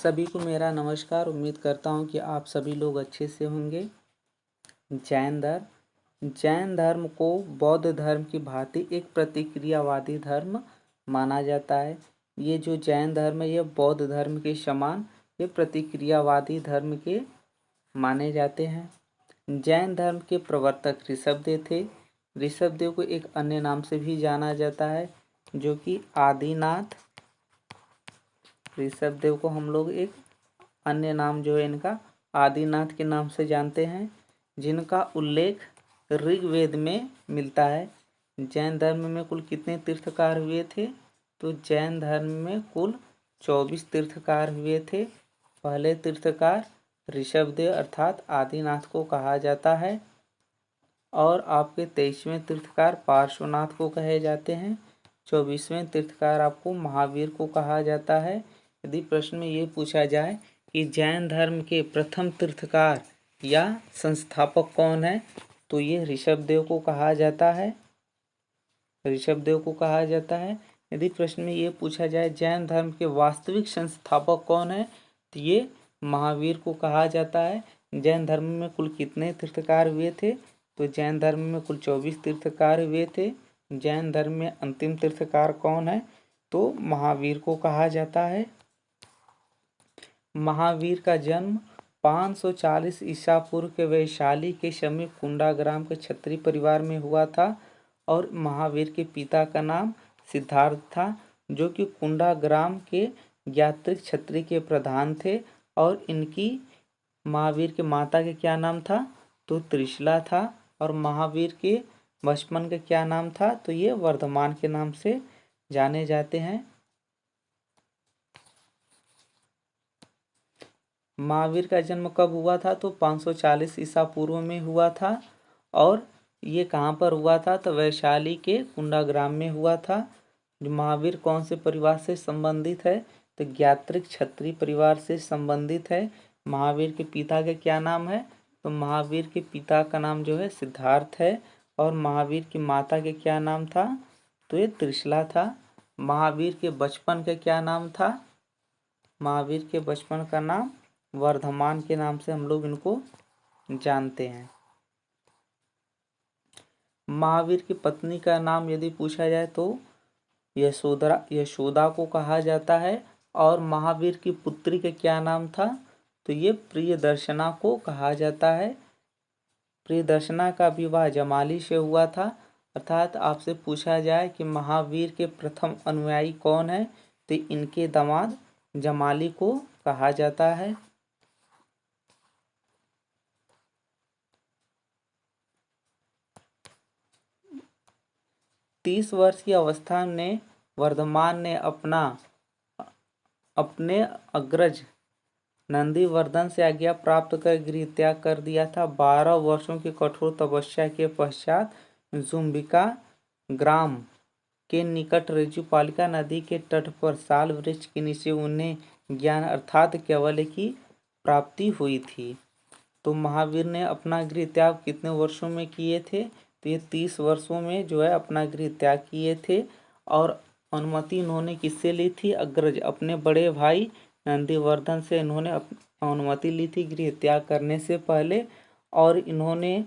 सभी को मेरा नमस्कार। उम्मीद करता हूँ कि आप सभी लोग अच्छे से होंगे। जैन धर्म को बौद्ध धर्म की भांति एक प्रतिक्रियावादी धर्म माना जाता है। ये जो जैन धर्म है, ये बौद्ध धर्म के समान ये प्रतिक्रियावादी धर्म के माने जाते हैं। जैन धर्म के प्रवर्तक ऋषभदेव थे। ऋषभदेव को एक अन्य नाम से भी जाना जाता है, जो कि आदिनाथ। ऋषभदेव को हम लोग एक अन्य नाम जो है इनका आदिनाथ के नाम से जानते हैं, जिनका उल्लेख ऋग्वेद में मिलता है। जैन धर्म में कुल कितने तीर्थकार हुए थे? तो जैन धर्म में कुल 24 तीर्थकार हुए थे। पहले तीर्थकार ऋषभदेव अर्थात आदिनाथ को कहा जाता है, और आपके 23वें तीर्थकार पार्श्वनाथ को कहे जाते हैं। 24वें तीर्थकार आपको महावीर को कहा जाता है। यदि प्रश्न में ये पूछा जाए कि जैन धर्म के प्रथम तीर्थकार या संस्थापक कौन है, तो ये ऋषभदेव को कहा जाता है। ऋषभदेव को कहा जाता है। यदि प्रश्न में ये पूछा जाए जैन धर्म के वास्तविक संस्थापक कौन है, तो ये महावीर को कहा जाता है। जैन धर्म में कुल कितने तीर्थकार हुए थे? तो जैन धर्म में कुल 24 तीर्थकार हुए थे। जैन धर्म में अंतिम तीर्थकार कौन है? तो महावीर को कहा जाता है। महावीर का जन्म 540 ईसा पूर्व के वैशाली के समीप कुंडा ग्राम के क्षत्रिय परिवार में हुआ था, और महावीर के पिता का नाम सिद्धार्थ था, जो कि कुंडा ग्राम के ज्ञात्रिक क्षत्रिय के प्रधान थे। और इनकी महावीर के माता के क्या नाम था? तो त्रिशला था। और महावीर के बचपन का क्या नाम था? तो ये वर्धमान के नाम से जाने जाते हैं। महावीर का जन्म कब हुआ था? तो 540 ईसा पूर्व में हुआ था। और ये कहाँ पर हुआ था? तो वैशाली के कुंडा ग्राम में हुआ था। महावीर कौन से परिवार से संबंधित है? तो ज्ञात्रिक क्षत्रिय परिवार से संबंधित है। महावीर के पिता का क्या नाम है? तो महावीर के पिता का नाम जो है सिद्धार्थ है। और महावीर की माता के क्या नाम था? तो ये त्रिशला था। महावीर के बचपन का क्या नाम था? महावीर के बचपन का नाम वर्धमान के नाम से हम लोग इनको जानते हैं। महावीर की पत्नी का नाम यदि पूछा जाए तो यशोदा को कहा जाता है। और महावीर की पुत्री का क्या नाम था? तो ये प्रियदर्शना को कहा जाता है। प्रियदर्शना का विवाह जमाली से हुआ था। अर्थात आपसे पूछा जाए कि महावीर के प्रथम अनुयायी कौन है, तो इनके दामाद जमाली को कहा जाता है। 30 वर्ष की अवस्था में वर्धमान ने अपने अग्रज नंदीवर्धन से आज्ञा प्राप्त कर गृह त्याग कर दिया था। 12 वर्षों की कठोर तपस्या के पश्चात जुम्बिका ग्राम के निकट ऋजुपालिका नदी के तट पर साल वृक्ष के नीचे उन्हें ज्ञान अर्थात केवल की प्राप्ति हुई थी। तो महावीर ने अपना गृह त्याग कितने वर्षों में किए थे? तो ये 30 वर्षों में जो है अपना गृह त्याग किए थे। और अनुमति इन्होंने किससे ली थी? अग्रज अपने बड़े भाई नंदीवर्धन से इन्होंने अनुमति ली थी गृह त्याग करने से पहले। और इन्होंने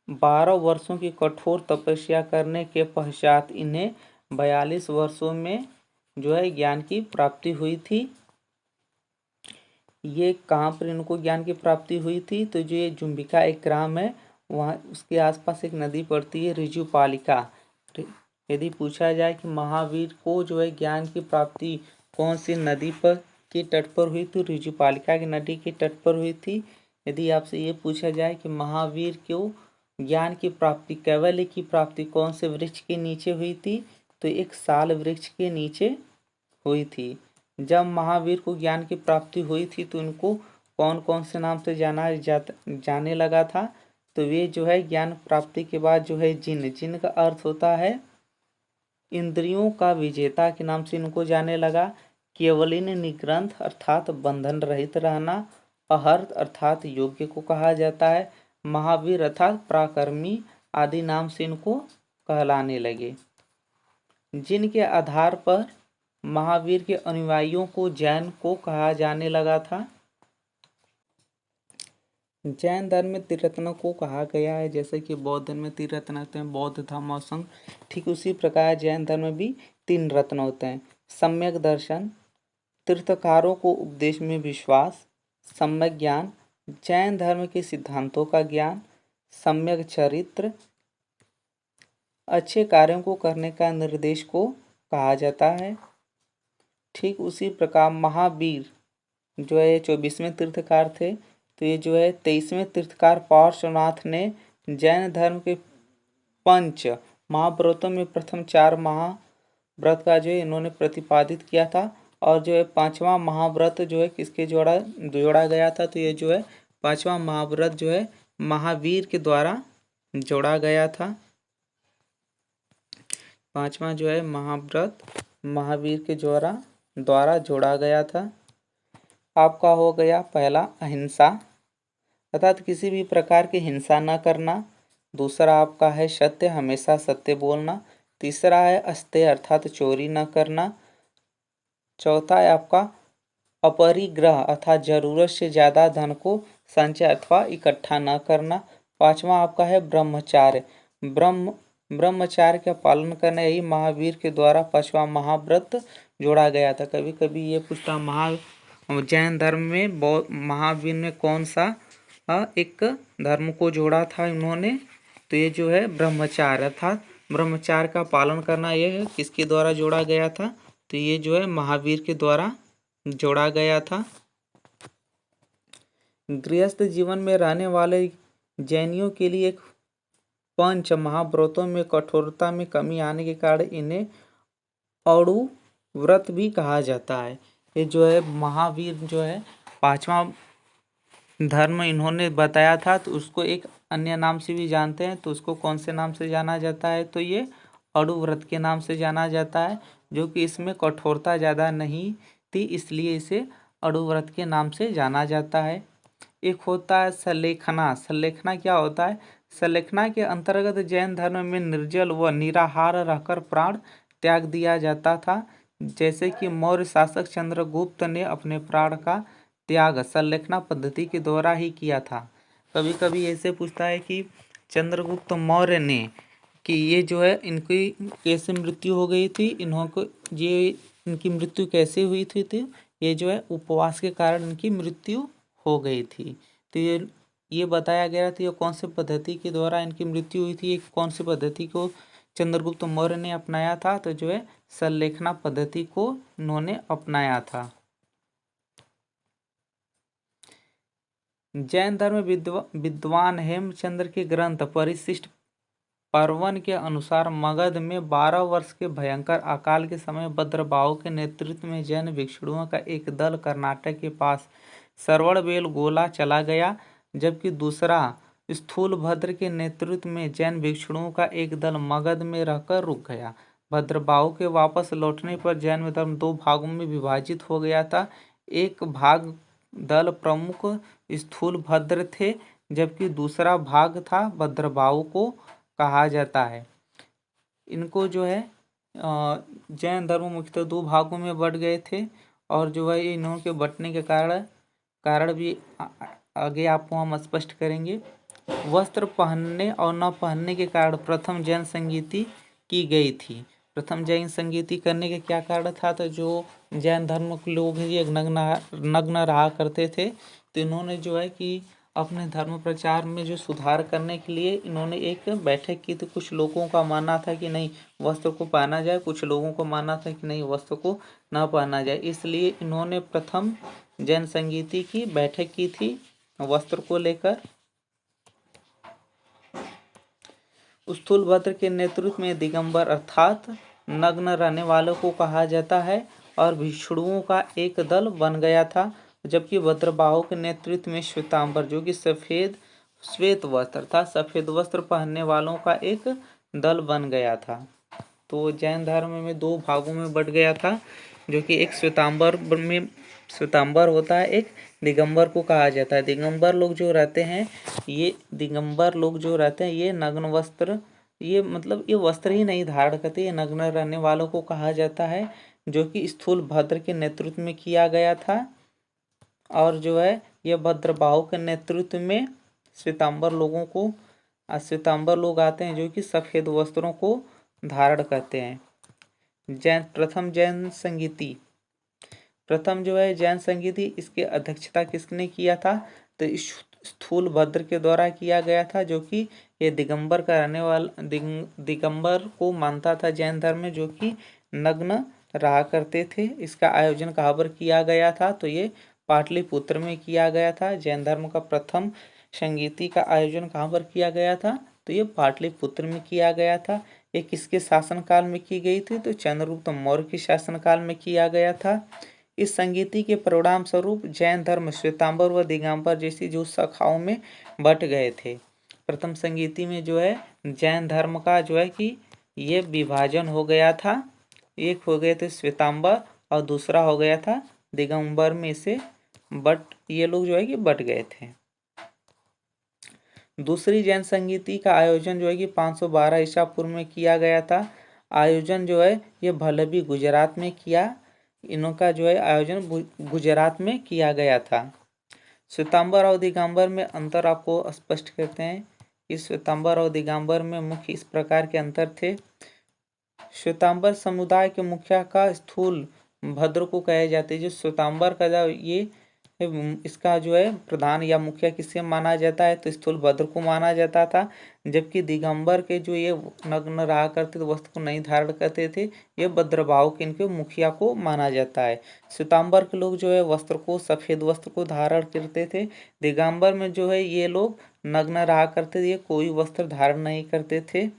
12 वर्षों की कठोर तपस्या करने के पश्चात इन्हें 42 वर्षों में जो है ज्ञान की प्राप्ति हुई थी। ये कहाँ पर इनको ज्ञान की प्राप्ति हुई थी? तो जो ये जुम्बिका एक ग्राम है, वहाँ उसके आसपास एक नदी पड़ती है ऋजुपालिका। यदि पूछा जाए कि महावीर को जो है ज्ञान की प्राप्ति कौन सी नदी पर के तट पर हुई, तो ऋजुपालिका की नदी के तट पर हुई थी। यदि आपसे ये पूछा जाए कि महावीर को ज्ञान की प्राप्ति कैवल्य की प्राप्ति कौन से वृक्ष के नीचे हुई थी, तो एक साल वृक्ष के नीचे हुई थी। जब महावीर को ज्ञान की प्राप्ति हुई थी तो इनको कौन कौन से नाम से जाने लगा था? तो वे जो है ज्ञान प्राप्ति के बाद जो है जिन का अर्थ होता है इंद्रियों का विजेता के नाम से इनको जाने लगा। केवलिन निग्रंथ अर्थात बंधन रहित रहना। अहर्त अर्थात योग्य को कहा जाता है। महावीर अर्थात पराक्रमी आदि नाम से इनको कहलाने लगे। जिनके आधार पर महावीर के अनुयायियों को जैन को कहा जाने लगा था। जैन धर्म में त्रिरत्नों को कहा गया है, जैसे कि बौद्ध धर्म में 3 रत्न होते हैं, बौद्ध धम्म और संघ। ठीक उसी प्रकार जैन धर्म में भी 3 रत्न होते हैं। सम्यक दर्शन, तीर्थकारों को उपदेश में विश्वास, सम्यक ज्ञान, जैन धर्म के सिद्धांतों का ज्ञान, सम्यक चरित्र, अच्छे कार्यों को करने का निर्देश को कहा जाता है। ठीक उसी प्रकार महावीर जो है 24वें तीर्थकार थे, तो ये जो है 23वें तीर्थकार पार्श्वनाथ ने जैन धर्म के 5 महाव्रतों में प्रथम 4 महाव्रत का जो है इन्होंने प्रतिपादित किया था। और जो है 5वां महाव्रत जो है किसके जोड़ा गया था, तो ये जो है 5वां महाव्रत जो है महावीर के द्वारा जोड़ा गया था। 5वां जो है महाव्रत महावीर के द्वारा जोड़ा गया था। आपका हो गया पहला अहिंसा, अर्थात किसी भी प्रकार की हिंसा न करना। दूसरा आपका है सत्य, हमेशा सत्य बोलना। तीसरा है अस्तेय, अर्थात चोरी न करना। चौथा है आपका अपरिग्रह, अर्थात जरूरत से ज़्यादा धन को संचय अथवा इकट्ठा न करना। 5वां आपका है ब्रह्मचार्य, ब्रह्मचार्य का पालन करना। यही महावीर के द्वारा 5वां महाव्रत जोड़ा गया था। कभी कभी ये पूछता जैन धर्म में महावीर ने कौन सा एक धर्म को जोड़ा था इन्होंने, तो ये जो है ब्रह्मचार्य, अर्थात ब्रह्मचार्य का पालन करना। यह किसके द्वारा जोड़ा गया था, तो ये जो है महावीर के द्वारा जोड़ा गया था। गृहस्थ जीवन में रहने वाले जैनियों के लिए एक 5 महाव्रतों में कठोरता में कमी आने के कारण इन्हें अणु व्रत भी कहा जाता है। ये जो है महावीर जो है 5वां धर्म इन्होंने बताया था, तो उसको एक अन्य नाम से भी जानते हैं। तो उसको कौन से नाम से जाना जाता है, तो ये अणु व्रत के नाम से जाना जाता है, जो कि इसमें कठोरता ज़्यादा नहीं थी, इसलिए इसे अणु व्रत के नाम से जाना जाता है। एक होता है सलेखना। सलेखना क्या होता है, सलेखना के अंतर्गत जैन धर्म में निर्जल व निराहार रहकर प्राण त्याग दिया जाता था, जैसे कि मौर्य शासक चंद्रगुप्त ने अपने प्राण का त्याग सलेखना पद्धति के द्वारा ही किया था। कभी कभी ऐसे पूछता है कि चंद्रगुप्त मौर्य ने कि ये जो है इनकी कैसे मृत्यु हो गई थी, इनकी मृत्यु कैसे हुई थी, तो ये जो है उपवास के कारण इनकी मृत्यु हो गई थी। तो ये बताया गया था ये कौन सी पद्धति के द्वारा इनकी मृत्यु हुई थी, कौन सी पद्धति को चंद्रगुप्त मौर्य ने अपनाया था, तो जो है सल्लेखना पद्धति को इन्होंने अपनाया था। जैन धर्म विद्वान हेमचंद्र के ग्रंथ परिशिष्ट पर्वन के अनुसार मगध में 12 वर्ष के भयंकर अकाल के समय भद्रबाहु के नेतृत्व में जैन भिक्षुओं का एक दल कर्नाटक के पास श्रवणबेलगोला चला गया, जबकि दूसरा स्थूलभद्र के नेतृत्व में जैन भिक्षुओं का एक दल मगध में रहकर रुक गया। भद्रबाहु के वापस लौटने पर जैन धर्म 2 भागों में विभाजित हो गया था। एक भाग दल प्रमुख स्थूलभद्र थे, जबकि दूसरा भाग था भद्रबाहु को कहा जाता है। इनको जो है जैन धर्म मुख्यतः 2 भागों में बट गए थे, और जो है इन्हों के बटने के कारण भी आगे आपको हम स्पष्ट करेंगे। वस्त्र पहनने और न पहनने के कारण प्रथम जैन संगीति की गई थी। प्रथम जैन संगीति करने के क्या कारण था, तो जो जैन धर्म के लोग हैं ये नग्न रहा करते थे, तो इन्होंने जो है कि अपने धर्म प्रचार में जो सुधार करने के लिए इन्होंने एक बैठक की। तो कुछ लोगों का मानना था कि नहीं वस्त्र को पहना जाए, कुछ लोगों को मानना था कि नहीं वस्त्र को न पहना जाए, इसलिए इन्होंने प्रथम जैन संगीति की बैठक की थी वस्त्र को लेकर। स्थूलभद्र के नेतृत्व में दिगंबर अर्थात नग्न रहने वालों को कहा जाता है और भिक्षुओं का एक दल बन गया था, जबकि भद्रबाहु के नेतृत्व में श्वेतांबर जो कि श्वेत वस्त्र अर्थात सफ़ेद वस्त्र पहनने वालों का एक दल बन गया था। तो जैन धर्म में 2 भागों में बट गया था, जो कि एक श्वेतांबर होता है, एक दिगंबर को कहा जाता है। दिगंबर लोग जो रहते हैं ये नग्न वस्त्र, ये मतलब ये वस्त्र ही नहीं धारण करते, ये नग्न रहने वालों को कहा जाता है। जो कि स्थूलभद्र के नेतृत्व में किया गया था। और जो है यह भद्रबाहु के नेतृत्व में श्वेतांबर लोग आते हैं जो कि सफ़ेद वस्त्रों को धारण करते हैं। प्रथम जो है जैन संगीति, इसकी अध्यक्षता किसने किया था? तो स्थूलभद्र के द्वारा किया गया था, जो कि ये दिगंबर का रहने वाला दिगंबर को मानता था जैन धर्म में, जो कि नग्न रहा करते थे। इसका आयोजन कहाँ पर किया गया था? तो ये पाटलिपुत्र में किया गया था। जैन धर्म का प्रथम संगीति का आयोजन कहाँ पर किया गया था? तो ये पाटलिपुत्र में किया गया था। ये किसके शासनकाल में की गई थी? तो चंद्रगुप्त मौर्य के शासनकाल में किया गया था। इस संगीति के परिणाम स्वरूप जैन धर्म श्वेतांबर व दिगंबर जैसी जो शाखाओं में बट गए थे। प्रथम संगीति में जो है जैन धर्म का जो है कि ये विभाजन हो गया था। एक हो गए थे श्वेतांबर और दूसरा हो गया था दिगंबर में से ये लोग जो है कि बट गए थे। दूसरी जैन संगीति का आयोजन जो है कि 512 ईसा पूर्व में किया गया था। आयोजन जो है ये भल्लभी गुजरात में किया। इनका जो है आयोजन गुजरात में किया गया था। श्वेतांबर और दिगंबर में अंतर आपको स्पष्ट करते हैं। इस श्वेतांबर और दिगंबर में मुख्य इस प्रकार के अंतर थे। श्वेतांबर समुदाय के मुखिया का स्थूल भद्र को कहे जाते हैं। जो श्वेतांबर का जो ये इसका जो है प्रधान या मुखिया किसे माना जाता है? तो स्थूलभद्र को माना जाता था। जबकि दिगंबर के जो ये नग्न रहा करते थे, वस्त्र को नहीं धारण करते थे, ये भद्रबाहु के इनके मुखिया को माना जाता है। श्वेतांबर के लोग जो है वस्त्र को सफ़ेद वस्त्र को धारण करते थे। दिगंबर में जो है ये लोग नग्न रहा करते थे, ये कोई वस्त्र धारण नहीं करते थे।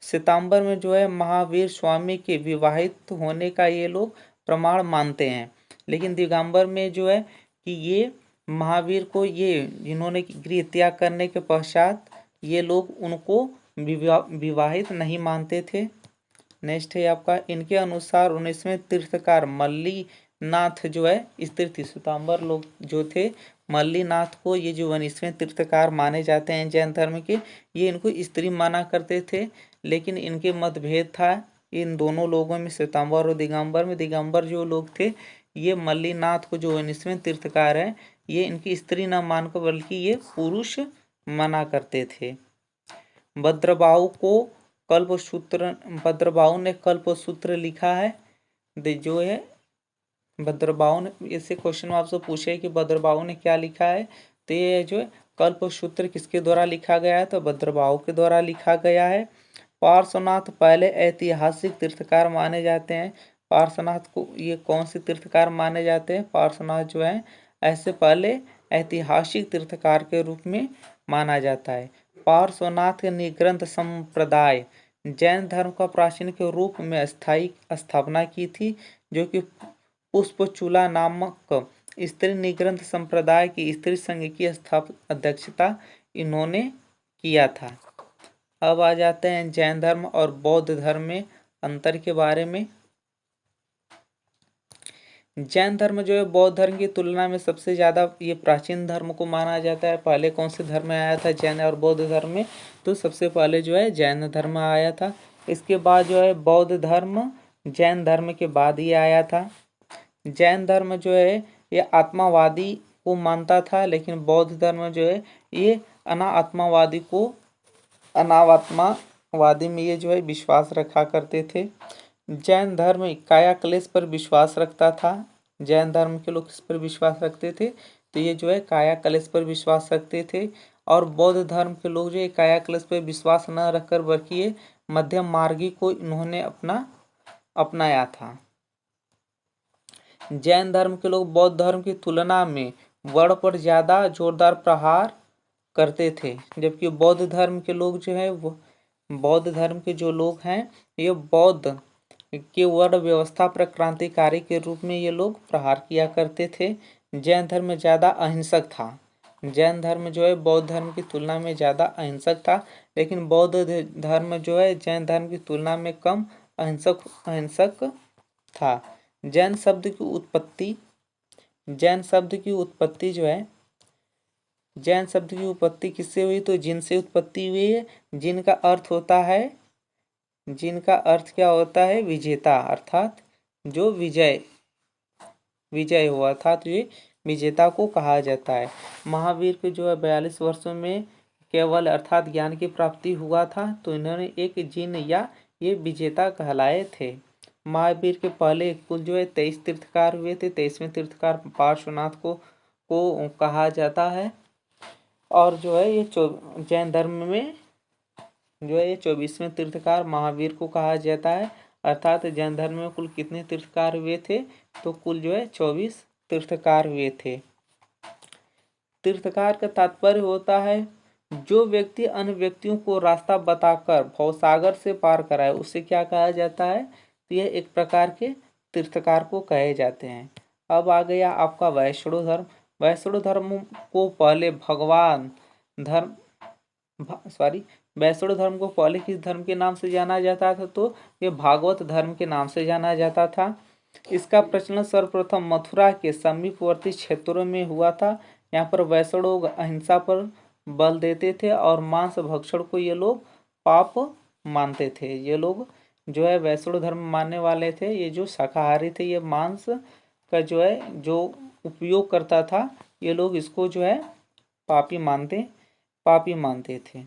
श्वेतांबर में जो है महावीर स्वामी के विवाहित होने का ये लोग प्रमाण मानते हैं। लेकिन दिगंबर में जो है कि ये महावीर को ये जिन्होंने गृह त्याग करने के पश्चात ये लोग उनको विवाहित नहीं मानते थे। नेक्स्ट है आपका, इनके अनुसार 19वें तीर्थकार मल्लीनाथ जो है स्त्री थी। श्वेतांबर लोग जो थे मल्लीनाथ को ये जो 19वें तीर्थकार माने जाते हैं जैन धर्म के, ये इनको स्त्री माना करते थे। लेकिन इनके मतभेद था इन दोनों लोगों में, श्वेतांबर और दिगंबर में। दिगंबर जो लोग थे ये मल्लीनाथ को जो 19वें तीर्थकार है ये इनकी स्त्री न मानकर बल्कि ये पुरुष माना करते थे। भद्रबाहु ने कल्पसूत्र लिखा है। जो है भद्रबाहु ने, इससे क्वेश्चन आपसे पूछे कि भद्रबाहु ने क्या लिखा है? तो ये जो है कल्पसूत्र किसके द्वारा लिखा गया है? तो भद्रबाहु के द्वारा लिखा गया है। पार्श्वनाथ पहले ऐतिहासिक तीर्थकार माने जाते हैं। पार्श्वनाथ को ये कौन से तीर्थकार माने जाते हैं? पार्श्वनाथ जो है ऐसे पहले ऐतिहासिक तीर्थकार के रूप में माना जाता है। पार्श्वनाथ के निग्रंथ संप्रदाय जैन धर्म का प्राचीन के रूप में स्थायी स्थापना की थी, जो कि पुष्पचूला नामक स्त्री निग्रंथ संप्रदाय की स्त्री संघ की अध्यक्षता इन्होंने किया था। अब आ जाते हैं जैन धर्म और बौद्ध धर्म में अंतर के बारे में। जैन धर्म जो है बौद्ध धर्म की तुलना में सबसे ज़्यादा ये प्राचीन धर्म को माना जाता है। पहले कौन से धर्म में आया था जैन और बौद्ध धर्म में? तो सबसे पहले जो है जैन धर्म आया था। इसके बाद जो है बौद्ध धर्म जैन धर्म के बाद ही आया था। जैन धर्म जो है ये आत्मावादी को मानता था, लेकिन बौद्ध धर्म जो है ये अनात्मावादी में ये जो है विश्वास रखा करते थे। जैन धर्म काया क्लेश पर विश्वास रखता था। जैन धर्म के लोग किस पर विश्वास रखते थे? तो ये जो है काया क्लेश पर विश्वास रखते थे। और बौद्ध धर्म के लोग जो है काया क्लेश पर विश्वास न रखकर बल्कि ये मध्यम मार्गी को इन्होंने अपनाया था। जैन धर्म के लोग बौद्ध धर्म की तुलना में वर्ण पर ज़्यादा जोरदार प्रहार करते थे, जबकि बौद्ध धर्म के लोग जो है बौद्ध धर्म के जो लोग हैं ये बौद्ध के वर्ण व्यवस्था पर क्रांतिकारी के रूप में ये लोग प्रहार किया करते थे। जैन धर्म ज़्यादा अहिंसक था। जैन धर्म जो है बौद्ध धर्म की तुलना में ज़्यादा अहिंसक था, लेकिन बौद्ध धर्म जो है जैन धर्म की तुलना में कम अहिंसक था। जैन शब्द की उत्पत्ति किससे हुई? तो जिन से उत्पत्ति हुई है। जिनका अर्थ क्या होता है? विजेता, अर्थात जो विजय हुआ था, तो ये विजेता को कहा जाता है। महावीर के जो है 42 वर्षों में केवल अर्थात ज्ञान की प्राप्ति हुआ था, तो इन्होंने एक जिन या ये विजेता कहलाए थे। महावीर के पहले कुल जो है 23 तीर्थकार हुए थे। 23वें तीर्थकार पार्श्वनाथ को कहा जाता है। और जो है ये जैन धर्म में जो है ये 24वें तीर्थकार महावीर को कहा जाता है। अर्थात जैन धर्म में कुल कितने तीर्थकार हुए थे, तो कुल जो है 24 तीर्थकार हुए थे। तीर्थकार का तात्पर्य होता है जो व्यक्ति अन्य व्यक्तियों को रास्ता बताकर भवसागर से पार कराए, उसे क्या कहा जाता है, तो यह एक प्रकार के तीर्थकार को कहे जाते हैं। अब आ गया आपका वैष्णव धर्म। वैष्णव धर्म को पहले वैष्णव धर्म को पहले किस धर्म के नाम से जाना जाता था, तो ये भागवत धर्म के नाम से जाना जाता था। इसका प्रचलन सर्वप्रथम मथुरा के समीपवर्ती क्षेत्रों में हुआ था। यहाँ पर वैष्णव अहिंसा पर बल देते थे और मांस भक्षण को ये लोग पाप मानते थे। ये लोग जो है वैष्णव धर्म मानने वाले थे, ये जो शाकाहारी थे, ये मांस का जो है जो उपयोग करता था, ये लोग इसको जो है पापी मानते थे।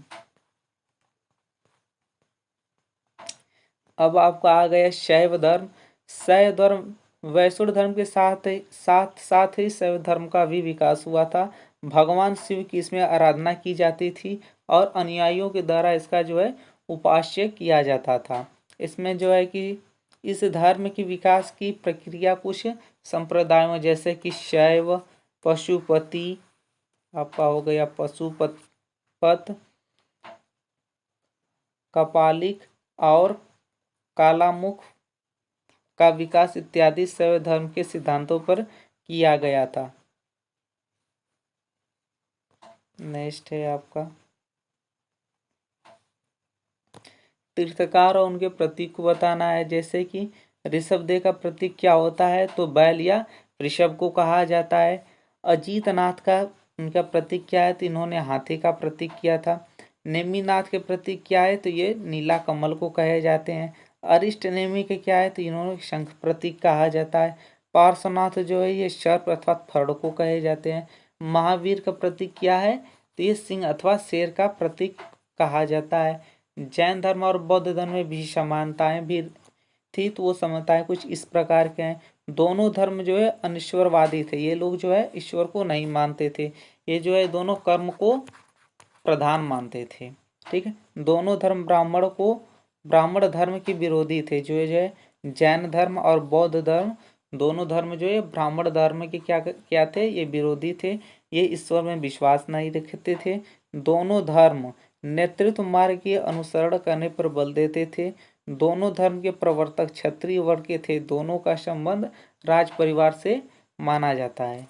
अब आपका आ गया शैव धर्म। शैव धर्म वैष्णव धर्म के साथ ही शैव धर्म का भी विकास हुआ था। भगवान शिव की इसमें आराधना की जाती थी और अनुयायियों के द्वारा इसका जो है उपास्य किया जाता था। इसमें जो है कि इस धर्म की विकास की प्रक्रिया कुछ संप्रदायों जैसे कि शैव, पशुपति, आपका हो गया पशुपत, कपालिक और कालामुख का विकास इत्यादि शैव धर्म के सिद्धांतों पर किया गया था। नेक्स्ट है आपका तीर्थकार और उनके प्रतीक को बताना है। जैसे कि ऋषभदेव का प्रतीक क्या होता है, तो बैल या ऋषभ को कहा जाता है। अजीतनाथ का उनका प्रतीक क्या है, तो इन्होंने हाथी का प्रतीक किया था। नेमिनाथ के प्रतीक क्या है, तो ये नीला कमल को कहे जाते हैं। अरिष्ट नेमि के क्या है, तो इन्होंने शंख प्रतीक कहा जाता है। पार्श्वनाथ जो है ये सर्प अथवा फर्ड को कहे जाते हैं। महावीर का प्रतीक क्या है, तो ये सिंह अथवा शेर का प्रतीक कहा जाता है। जैन धर्म और बौद्ध धर्म में भी समानताएं भी थी, तो वो समानताएं कुछ इस प्रकार के हैं। दोनों धर्म जो है अनिश्वरवादी थे, ये लोग जो है ईश्वर को नहीं मानते थे। ये जो है दोनों कर्म को प्रधान मानते थे। ठीक है, दोनों धर्म ब्राह्मण धर्म के विरोधी थे। जो है जैन धर्म और बौद्ध धर्म, दोनों धर्म जो है ब्राह्मण धर्म के क्या थे, ये विरोधी थे। ये ईश्वर में विश्वास नहीं रखते थे। दोनों धर्म नेतृत्व मार्ग के अनुसरण करने पर बल देते थे। दोनों धर्म के प्रवर्तक क्षत्रिय वर्ग के थे। दोनों का संबंध राज परिवार से माना जाता है।